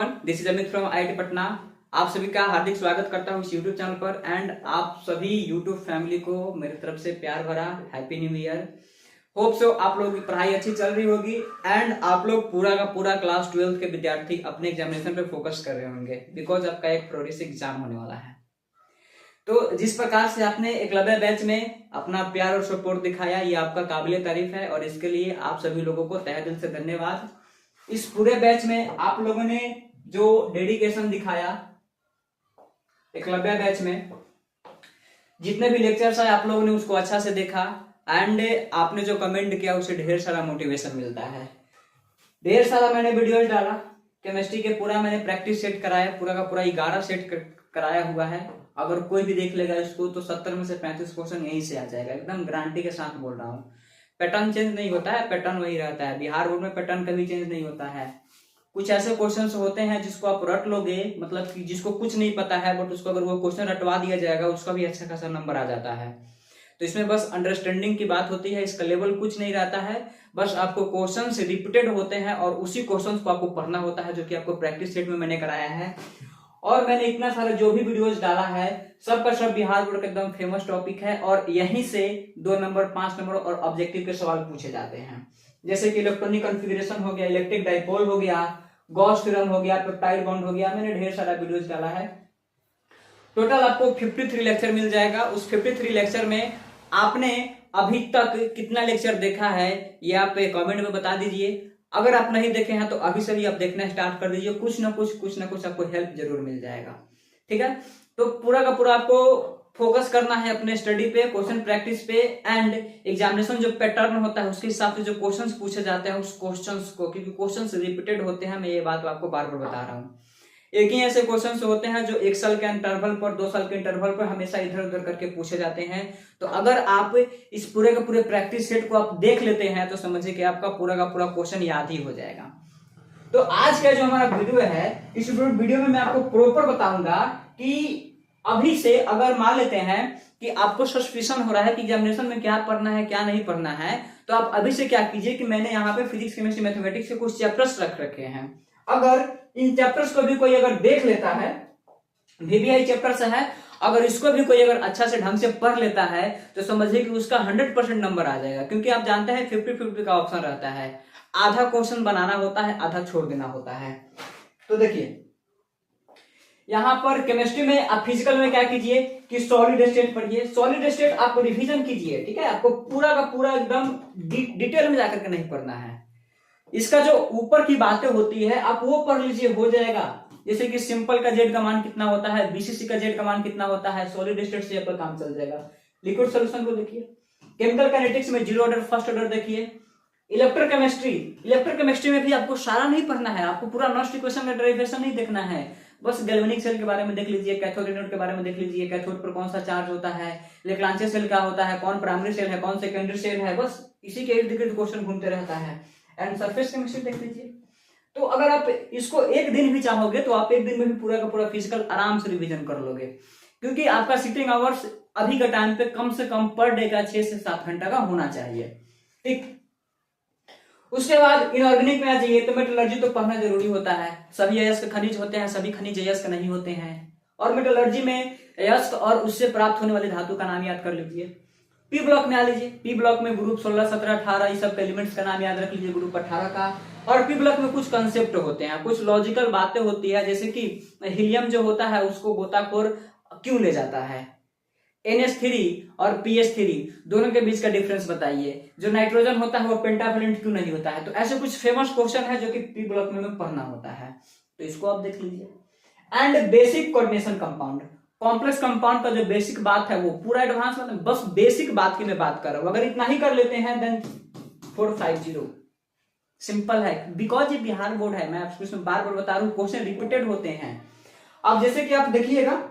This is Amit from IIT Patna. आप सभी का हार्दिक स्वागत करता हूँ इस यूट्यूब चैनल पर एंड आप सभी यूट्यूब फैमिली को मेरी तरफ से प्यार भरा happy new year. Hope so आप लोगों की पढ़ाई अच्छी चल रही होगी एंड आप लोग पूरा का पूरा क्लास 12th के विद्यार्थी अपने एग्जामिनेशन पे फोकस कर रहे होंगे बिकॉज आपका एक प्रोग्रेसिव एग्जाम होने वाला है। तो जिस प्रकार से आपने एकलव्य बैच में अपना प्यार और सपोर्ट दिखाया ये आपका काबिल तारीफ है और इसके लिए आप सभी लोगों को तहे दिल से धन्यवाद। इस पूरे बैच में आप लोगों ने जो डेडिकेशन दिखाया एकलव्य बैच में जितने भी लेक्चर्स आए आप लोगों ने उसको अच्छा से देखा एंड आपने जो कमेंट किया उससे ढेर सारा मोटिवेशन मिलता है। ढेर सारा मैंने वीडियोस डाला केमिस्ट्री के, पूरा मैंने प्रैक्टिस सेट कराया, पूरा का पूरा 11 सेट कराया हुआ है। अगर कोई भी देख लेगा इसको तो 70 में से 35 क्वेश्चन यहीं से आ जाएगा, एकदम गारंटी के साथ बोल रहा हूँ। पैटर्न चेंज नहीं होता है, पैटर्न वही रहता है। बिहार बोर्ड में पैटर्न कभी चेंज नहीं होता है। कुछ ऐसे क्वेश्चंस होते हैं जिसको आप रट लोगे, मतलब कि जिसको कुछ नहीं पता है बट उसको अगर वो क्वेश्चन रटवा दिया जाएगा उसका भी अच्छा खासा नंबर आ जाता है। तो इसमें बस अंडरस्टैंडिंग की बात होती है, इसका लेवल कुछ नहीं रहता है। बस आपको क्वेश्चंस रिपीटेड होते हैं और उसी क्वेश्चंस को आपको पढ़ना होता है, जो कि आपको प्रैक्टिस सेट में मैंने कराया है। और मैंने इतना सारा जो भी वीडियोस डाला है सब का सब बिहार बोर्ड का एकदम फेमस टॉपिक है और यहीं से 2 नंबर 5 नंबर और ऑब्जेक्टिव के सवाल पूछे जाते हैं, जैसे कि इलेक्ट्रॉनिक कॉन्फ़िगरेशन हो गया, इलेक्ट्रिक डाइपोल हो गया, गॉस थ्योरम हो गया, पेप्टाइड बॉन्ड हो गया। मैंने ढेर सारा वीडियोस डाला है। टोटल आपको 53 लेक्चर मिल जाएगा। उस 53 लेक्चर में आपने अभी तक कितना लेक्चर देखा है ये आप कमेंट में बता दीजिए। अगर आप नहीं देखे हैं तो अभी से भी आप देखना स्टार्ट कर दीजिए, कुछ ना कुछ आपको हेल्प जरूर मिल जाएगा। ठीक है, तो पूरा का पूरा आपको फोकस करना है अपने स्टडी पे, क्वेश्चन प्रैक्टिस पे एंड एग्जामिनेशन जो पैटर्न होता है उसके हिसाब से जो क्वेश्चंस पूछे जाते हैं उस क्वेश्चंस को, क्योंकि क्वेश्चंस रिपीटेड होते हैं, मैं ये बात आपको बार बार बता रहा हूँ। एक ही ऐसे क्वेश्चंस होते हैं जो 1 साल के इंटरवल पर, 2 साल के इंटरवल पर हमेशा इधर उधर करके पूछे जाते हैं। तो अगर आप इस पूरे का पूरे प्रैक्टिस सेट को आप देख लेते हैं तो समझिए कि आपका पूरा का पूरा क्वेश्चन याद ही हो जाएगा। तो आज का जो हमारा वीडियो है, इस वीडियो में मैं आपको प्रॉपर बताऊंगा कि अभी से अगर मान लेते हैं कि आपको सस्पिशन हो रहा है कि एग्जामिनेशन में क्या पढ़ना है क्या नहीं पढ़ना है, तो आप अभी से क्या कीजिए कि मैंने यहाँ पे फिजिक्स केमिस्ट्री मैथमेटिक्स के कुछ चैप्टर्स रख रखे हैं। अगर इन चैप्टर्स को भी कोई अगर देख लेता है, VBI चैप्टर्स है, अगर इसको भी कोई अगर अच्छा से ढंग से पढ़ लेता है तो समझिए कि उसका 100% नंबर आ जाएगा। क्योंकि आप जानते हैं 50-50 का ऑप्शन रहता है, आधा क्वेश्चन बनाना होता है, आधा छोड़ देना होता है। तो देखिए यहां पर केमिस्ट्री में आप फिजिकल में क्या कीजिए कि सॉलिड स्टेट पढ़िए, सॉलिड स्टेट आप रिवीजन कीजिए। ठीक है, आपको पूरा का पूरा एकदम डिटेल में जाकर के नहीं पढ़ना है। इसका जो ऊपर की बातें होती है आप वो पढ़ लीजिए, हो जाएगा। जैसे कि सिंपल का जेड का मान कितना होता है, BCC का जेड का मान कितना होता है, सॉलिड स्टेट से आपका काम चल जाएगा। लिक्विड सोल्यूशन को देखिए, केमिकल काइनेटिक्स में 0 ऑर्डर फर्स्ट ऑर्डर देखिए। इलेक्ट्रोकेमिस्ट्री में भी आपको सारा नहीं पढ़ना है, आपको पूरा नॉस्ट इक्वेशन का डेरिवेशन नहीं देखना है, बस गैल्वेनिक सेल के बारे में देख लीजिए, कैथोड एनोड के बारे में देख लीजिए, कैथोड पर कौन सा चार्ज होता है, लेग्रांजे सेल क्या होता है, कौन प्राइमरी सेल है कौन सेकेंडरी सेल है, बस इसी के इर्द गिर्द क्वेश्चन घूमते रहता है। एंड सरफेस केमिस्ट्री देख लीजिए। तो अगर आप इसको एक दिन भी चाहोगे तो आप एक दिन में भी पूरा का पूरा फिजिकल आराम से रिवीजन कर लोगे, क्योंकि आपका सिटिंग आवर्स अभी का टाइम पे कम से कम पर डे का 6 से 7 घंटा का होना चाहिए। ठीक, उसके बाद इनऑर्गेनिक में आ जाइए तो मेटलर्जी तो पढ़ना जरूरी होता है। सभी अयस्क खनिज होते हैं, सभी खनिज अयस्क नहीं होते हैं। और मेटलर्जी में अयस्क और उससे प्राप्त होने वाली धातु का नाम याद कर लीजिए। पी ब्लॉक में आ लीजिए, पी ब्लॉक में ग्रुप 16, 17, 18 इस सब एलिमेंट्स का नाम याद रख लीजिए, ग्रुप 18 का। और पी ब्लॉक में कुछ कंसेप्ट होते हैं, कुछ लॉजिकल बातें होती है, जैसे कि हीलियम जो होता है उसको गोताखोर क्यों ले जाता है, NH3 और PH3 दोनों के बीच का डिफरेंस बताइए, जो नाइट्रोजन होता है वो पेंटावेलेंट क्यों नहीं होता है। तो ऐसे कुछ फेमस क्वेश्चन है जो कि पी ब्लॉक में पढ़ना होता है, तो इसको आप देख लीजिए। And basic coordination compound, complex compound का जो बेसिक बात है वो पूरा एडवांस मतलब बस बेसिक बात की मैं बात कर रहा हूं। अगर इतना ही कर लेते हैं देन 450 सिंपल है, बिकॉज ये बिहार बोर्ड है। मैं आपको इसमें बार बार बता रहा हूं, क्वेश्चन रिपीटेड होते हैं। अब जैसे कि आप देखिएगा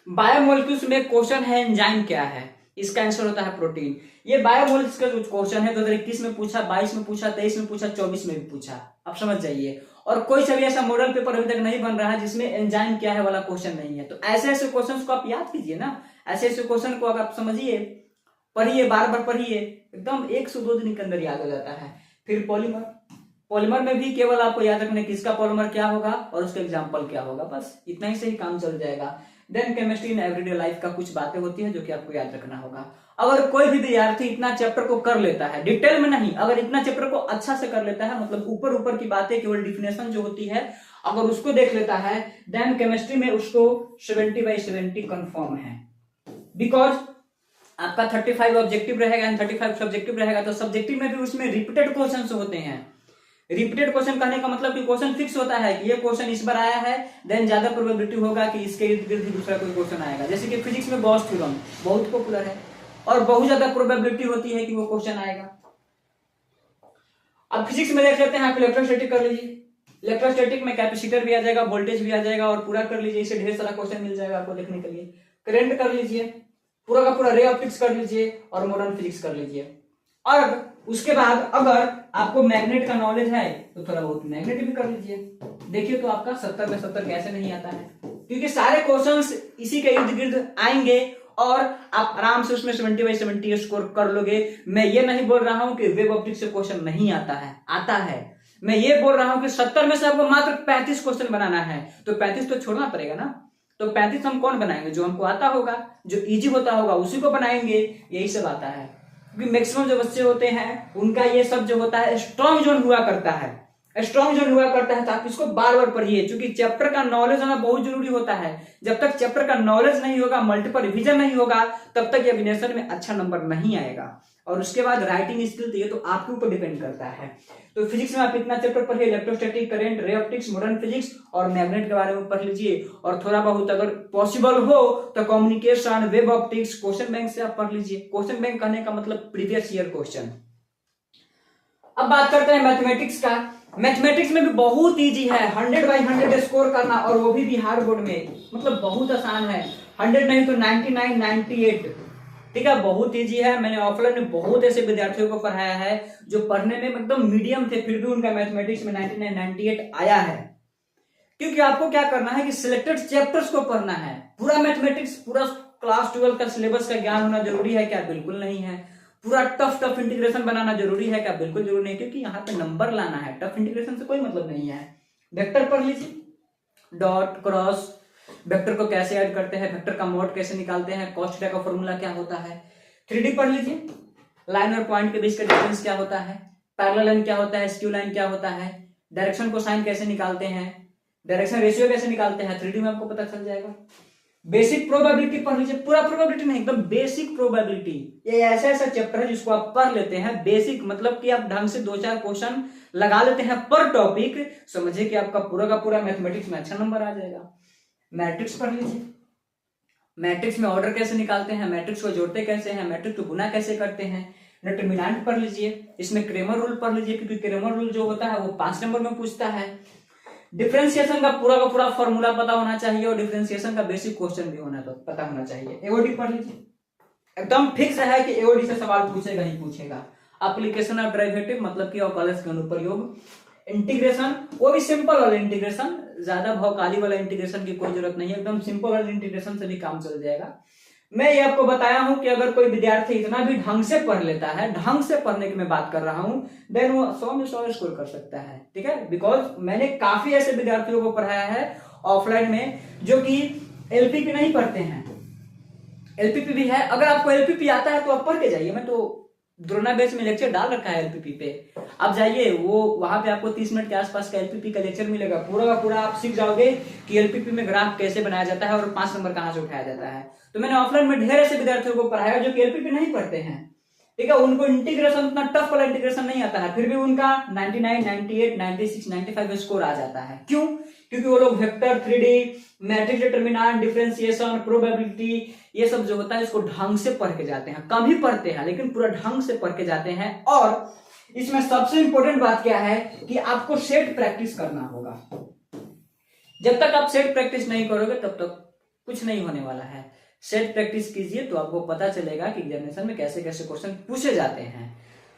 बायोमोलिक्यूल्स में क्वेश्चन है एंजाइम क्या है, इसका आंसर होता है प्रोटीन। ये बायोमोलिक्यूल्स का जो क्वेश्चन है 2021 में पूछा, 22 में पूछा, 23 में पूछा, 24 में भी पूछा, आप समझ जाइए। और कोई सा भी ऐसा मॉडल पेपर अभी तक नहीं बन रहा है जिसमें एंजाइम क्या है वाला क्वेश्चन नहीं है। तो ऐसे ऐसे क्वेश्चंस को आप याद कीजिए ना, ऐसे ऐसे क्वेश्चन को अगर आप समझिए, पढ़िए, बार बार पढ़िए, एकदम 1 से 2 दिन के अंदर याद हो जाता है। फिर पॉलीमर, पॉलीमर में भी केवल आपको याद रखना किसका पॉलीमर क्या होगा और उसका एग्जाम्पल क्या होगा, बस इतना ही से ही काम चल जाएगा। Then chemistry in everyday life का कुछ बातें होती है जो कि आपको याद रखना होगा। अगर कोई भी विद्यार्थी इतना चैप्टर को कर लेता है, डिटेल में नहीं, अगर इतना चैप्टर को अच्छा से कर लेता है, मतलब ऊपर ऊपर की बातें केवल डिफिनेशन जो होती है अगर उसको देख लेता है, देन केमिस्ट्री में उसको 70/70 कंफर्म है। बिकॉज आपका 35 ऑब्जेक्टिव रहेगा एंड 35 सब्जेक्टिव रहेगा, तो सब्जेक्टिव में भी उसमें रिपीटेड क्वेश्चन होते हैं। रिपीटेड क्वेश्चन कहने का मतलब कि क्वेश्चन फिक्स होता है कि ये क्वेश्चन इस बार आया है, देन ज्यादा प्रोबेबिलिटी होगा कि इसके इर्द गिर्द ही दूसरा कोई क्वेश्चन आएगा। जैसे कि फिजिक्स में गॉस थ्योरम बहुत पॉपुलर है और बहुत ज्यादा प्रोबेबिलिटी होती है कि वो क्वेश्चन आएगा। अब फिजिक्स में देख लेते हैं, आप इलेक्ट्रोस्टैटिक कर लीजिए। इलेक्ट्रोस्टैटिक में कैपेसिटर भी आ जाएगा, वोल्टेज भी आ जाएगा और पूरा कर लीजिए, इसे ढेर सारा क्वेश्चन मिल जाएगा आपको देखने के लिए। करंट कर लीजिए, पूरा का पूरा रे ऑप्टिक्स कर लीजिए और मॉडर्न फिजिक्स कर लीजिए। और उसके बाद अगर आपको मैग्नेट का नॉलेज है तो थोड़ा बहुत मैग्नेट भी कर लीजिए। देखिए तो आपका 70 में 70 कैसे नहीं आता है, क्योंकि सारे क्वेश्चंस इसी के इर्द गिर्द आएंगे और आप आराम से उसमें 70/70 स्कोर कर लोगे। मैं ये नहीं बोल रहा हूं कि वेब ऑप्टिक्स से क्वेश्चन नहीं आता है, आता है। मैं ये बोल रहा हूं कि 70 में से आपको मात्र 35 क्वेश्चन बनाना है, तो 35 तो छोड़ना पड़ेगा ना। तो 35 हम कौन बनाएंगे, जो हमको आता होगा, जो इजी होता होगा उसी को बनाएंगे। यही सब आता है, क्योंकि मैक्सिमम जो बच्चे होते हैं उनका ये सब जो होता है स्ट्रॉन्ग जोन हुआ करता है, स्ट्रॉन्ग जोन हुआ करता है। तो आप इसको बार बार पढ़िए, क्योंकि चैप्टर का नॉलेज होना बहुत जरूरी होता है। जब तक चैप्टर का नॉलेज नहीं होगा, मल्टीपल रिवीजन नहीं होगा, तब तक एग्जामिनेशन में अच्छा नंबर नहीं आएगा। और उसके बाद राइटिंग स्किल, तो ये तो आपके ऊपर डिपेंड करता है। तो फिजिक्स में आप इतना चैप्टर पढ़िए, electrostatic, current, ray optics, modern physics और मैग्नेट के बारे में पढ़ लीजिए। और थोड़ा बहुत अगर पॉसिबल हो तो communication, web optics, question bank से आप पढ़ लीजिए। क्वेश्चन बैंक कहने का मतलब प्रीवियस ईयर क्वेश्चन। अब बात करते हैं मैथमेटिक्स का। मैथमेटिक्स में भी बहुत इजी है, 100/100 स्कोर करना, और वो भी बिहार बोर्ड में, मतलब बहुत आसान है। 100 नहीं तो 99, 98, ठीक है, बहुत इजी है। मैंने ऑफलाइन में बहुत ऐसे विद्यार्थियों को पढ़ाया है जो पढ़ने में एकदम मीडियम थे, फिर भी उनका मैथमेटिक्स में 99, 98 आया है। क्योंकि आपको क्या करना है कि सिलेक्टेड चैप्टर्स को पढ़ना है। पूरा मैथमेटिक्स, पूरा क्लास 12 का सिलेबस का ज्ञान होना जरूरी है क्या? बिल्कुल नहीं है। पूरा टफ इंटीग्रेशन बनाना जरूरी है क्या? बिल्कुल जरूरी नहीं, क्योंकि यहाँ पे नंबर लाना है। टफ इंटीग्रेशन से कोई मतलब नहीं है। वेक्टर पढ़ लीजिए, डॉट, क्रॉस, वेक्टर को कैसे ऐड करते हैं, वेक्टर का मोड कैसे निकालते हैं, cos थीटा का फॉर्मूला क्या होता है। 3D पढ़ लीजिए, लाइन और पॉइंट के बीच का डिफरेंस क्या होता है, पैरेलल लाइन क्या होता है, स्क्यू लाइन क्या होता है, डायरेक्शन को साइन कैसे निकालते हैं, डायरेक्शन रेशियो कैसे निकालते हैं, 3D में आपको पता चल जाएगा। बेसिक प्रोबेबिलिटी पढ़ लीजिए, पूरा प्रोबेबिलिटी नहीं, एकदम बेसिक प्रोबेबिलिटी। ये ऐसा चैप्टर है जिसको आप पढ़ लेते हैं। बेसिक मतलब कि आप ढंग से 2-4 क्वेश्चन लगा लेते हैं पर टॉपिक, समझिए कि आपका पूरा का पूरा मैथमेटिक्स में अच्छा नंबर आ जाएगा। मैट्रिक्स पढ़ लीजिए, मैट्रिक्स में ऑर्डर कैसे निकालते हैं, मैट्रिक्स को जोड़ते कैसे हैं, मैट्रिक्स को गुना कैसे करते हैं। डिटरमिनेंट पढ़ लीजिए, इसमें क्रेमर रूल पढ़ लीजिए, क्योंकि क्रेमर रूल जो होता है वो 5 नंबर में पूछता है। डिफरेंशिएशन का पूरा फॉर्मूला पता होना चाहिए और डिफरेंशिएशन का बेसिक क्वेश्चन भी पता होना चाहिए। एओडी पढ़ लीजिए, एकदम फिक्स है कि एओडी से सवाल पूछेगा ही पूछेगा। एप्लीकेशन ऑफ डेरिवेटिव मतलब कि अवकलज के अनुप्रयोग। इंटीग्रेशन, वो भी सिंपल वाला इंटीग्रेशन, ज्यादा भौकाली वाला इंटीग्रेशन की कोई जरूरत नहीं है, एकदम सिंपल वाला इंटीग्रेशन से भी काम चल जाएगा। मैं ये आपको बताया हूं कि अगर कोई विद्यार्थी इतना भी ढंग से पढ़ लेता है, ढंग से पढ़ने की मैं बात कर रहा हूं, देन वो 100 में 100 स्कोर कर सकता है। ठीक है, बिकॉज मैंने काफी ऐसे विद्यार्थियों को पढ़ाया है ऑफलाइन में जो कि एलपीपी नहीं पढ़ते हैं, एलपीपी भी है। अगर आपको एलपीपी आता है तो आप पढ़ के जाइए, मैं तो द्रोणा बैच में लेक्चर डाल रखा है एलपीपी पे, आप जाइए, वो वहां पे आपको 30 मिनट के आसपास का एलपीपी का लेक्चर मिलेगा। पूरा का पूरा आप सीख जाओगे कि एलपीपी में ग्राफ कैसे बनाया जाता है और 5 नंबर कहां से उठाया जाता है। तो मैंने ऑफलाइन में ढेर ऐसे विद्यार्थियों को पढ़ाया जो कि एलपीपी नहीं पढ़ते हैं, ठीक है, उनको इंटीग्रेशन, उतना टफ वाला इंटीग्रेशन नहीं आता है, फिर भी उनका 99, 98, 96, 95 स्कोर आ जाता है। क्यों? क्योंकि वो लोग vector, 3D, matrix determinant, differentiation, probability, ये सब जो होता है इसको ढंग से पढ़ के जाते हैं। कम ही पढ़ते हैं लेकिन पूरा ढंग से पढ़ के जाते हैं। और इसमें सबसे इंपॉर्टेंट बात क्या है कि आपको सेट प्रैक्टिस करना होगा। जब तक आप सेट प्रैक्टिस नहीं करोगे तब तक कुछ नहीं होने वाला है। सेट प्रैक्टिस कीजिए तो आपको पता चलेगा कि एग्जामिनेशन में कैसे कैसे क्वेश्चन पूछे जाते हैं।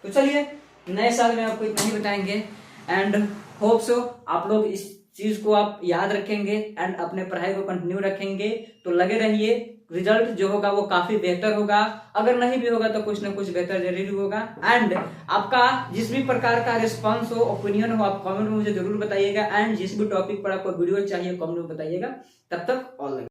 तो चलिए, नए साल में आपको इतना ही बताएंगे एंड होप सो आप लोग इस चीज को आप याद रखेंगे एंड अपने पढ़ाई को कंटिन्यू रखेंगे तो लगे रहिए, रिजल्ट जो होगा वो काफी बेहतर होगा। अगर नहीं भी होगा तो कुछ ना कुछ बेहतर जरूर होगा। एंड आपका जिस भी प्रकार का रिस्पांस हो, ओपिनियन हो, आप कमेंट में मुझे जरूर बताइएगा। एंड जिस भी टॉपिक पर आपको वीडियो चाहिए कमेंट में बताइएगा। तब तक ऑल